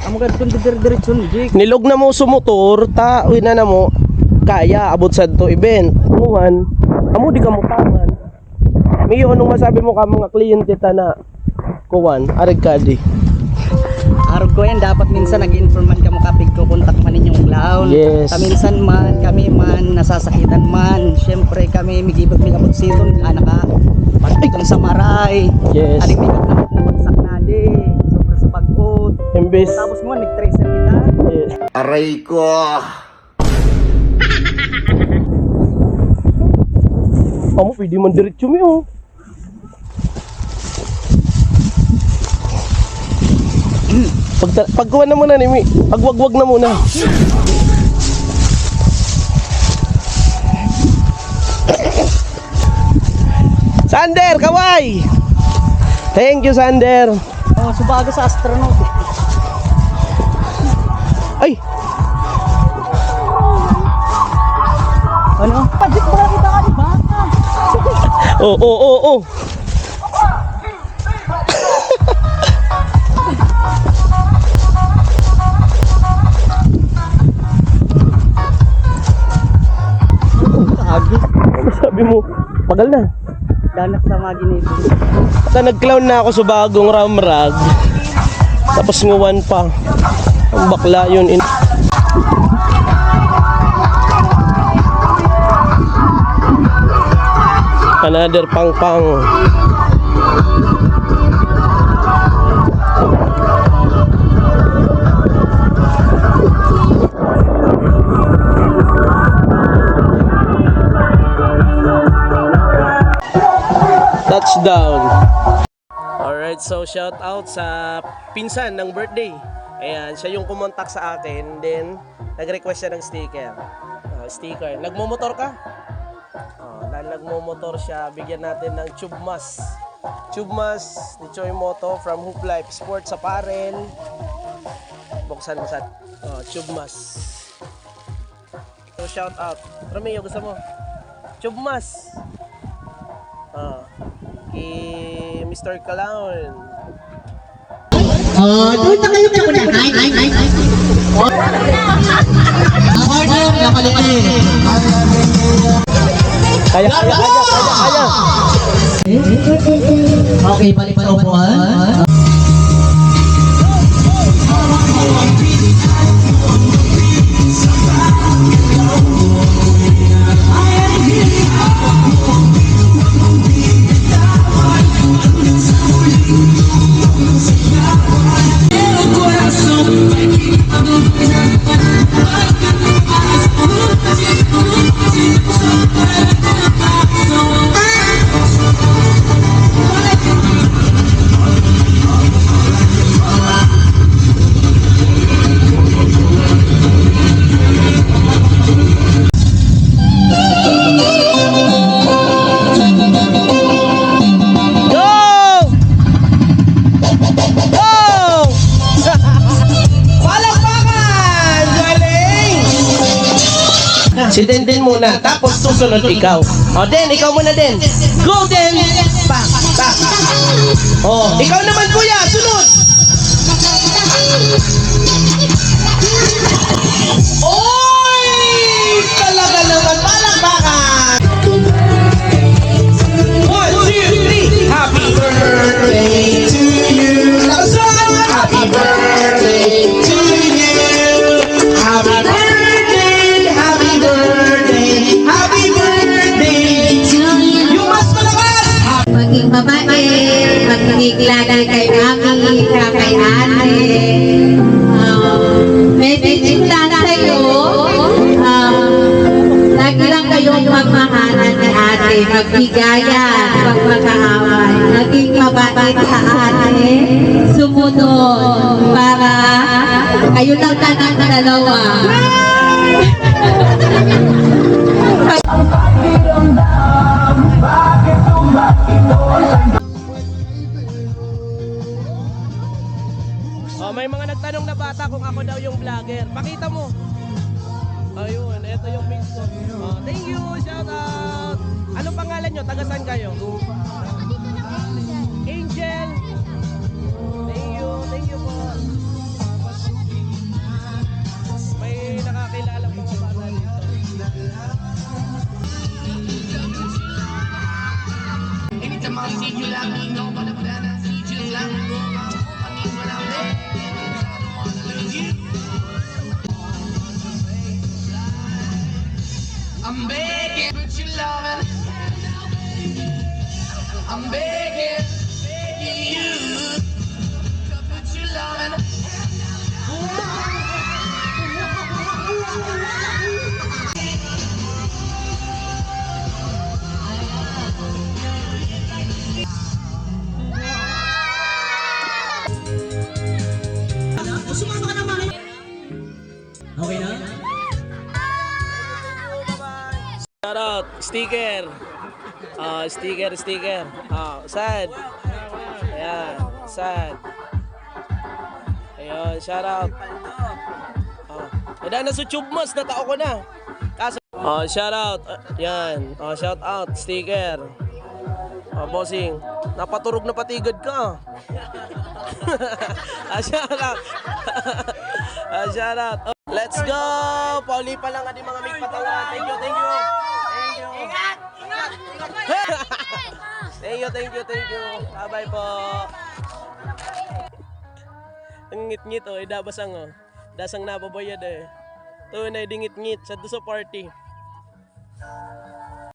Amo gad kun diretso ni. Nilog na mo sa motor, uwi na mo. Kaya abot sa to event. Kuhan, amo di ka mutangan. Miyo anong masabi mo ka mga kliyente ta na kuwan, arag kadi. Arog ko yan, dapat minsan nag-inform man ka mo kapig ko kontak man ninyong laon. Yes. Minsan man, kami man, nasasakitan man. Siyempre kami, migibag may abot siton, anak ka. Pagkitong sa maray. Yes. Aling may nagpapagsak na di. Sobra sa pag-ut. Imbes. Tapos mo, nag-tracer kita. Yes. Aray ko. Amo pwede man diretso mi oh. Pagkuha na muna ni Mi. Pagwagwag na muna. Sander, kaway! Thank you, Sander. Oh, subaga sa astronaut. Ay! Ano? Pajik mo na kita ka, di ba? Oh. Agi. Ano sabi mo? Pagal na. Danak sa mga ginibig. Baka nag-clown na ako sa bagong ramrag. Tapos nguwan pa. Ang bakla yun. Another pang-pang. Touchdown. Alright, so shout out sa pinsan ng birthday. Ayan, siya yung kumontak sa akin. Then, nag-request siya ng sticker. Sticker. Nagmumotor ka? Dahil nagmumotor siya, bigyan natin ng tube mask. Tube mask ni Choi Moto from Hoop Life Sports Apparel. Buksan mo sa tube mask. So shout out. Romeo, gusto mo? Tube mask. Kay Mr. Clown. Doon na kayo na muna. Order na kalaki. Kaya. Okay, balik sa upuan. Si Den muna, tapos susunod ikaw. Den, ikaw muna Den. Go Den! Pa. Ikaw naman kuya, sunod! Oy! Talaga naman, palakpakan! 1, 2, 3, happy birthday to you! Happy birthday to you! Happy birthday! Maging mabait, magkikilagal kay mami, kay ate. May bitindan sa'yo. Lagi lang kayong magmahalan ni ate, magbigayan, magpagkaaway. Maging mabait sa ate, sumunod para kayo lang tanang dalawa. May mga nagtanong na bata kung ako daw yung vlogger. Pakita mo. Ayun, ito yung page ko. Thank you, shout out. Anong pangalan nyo? Taga saan kayo? Angel. Thank you po. I'm begging, put your loving. I'm begging, begging you to put your loving. Okay na? Shout out, sticker. Sticker. Sad. Ayan, sad. Ayun, shout out. Ada na sa tube mas, natao ko na. Kaso, shout out. Yan, shout out, sticker. Bossing, napaturog na patigad ka. Shout out. Shout out. Let's go! Pauli pa lang adi mga mig patawan. Thank you. Ingat! Thank you. Bye-bye po. Ang ngit-ngit oh, idabasang oh. Dasang nababayad eh. Tunay dingit-ngit sa party.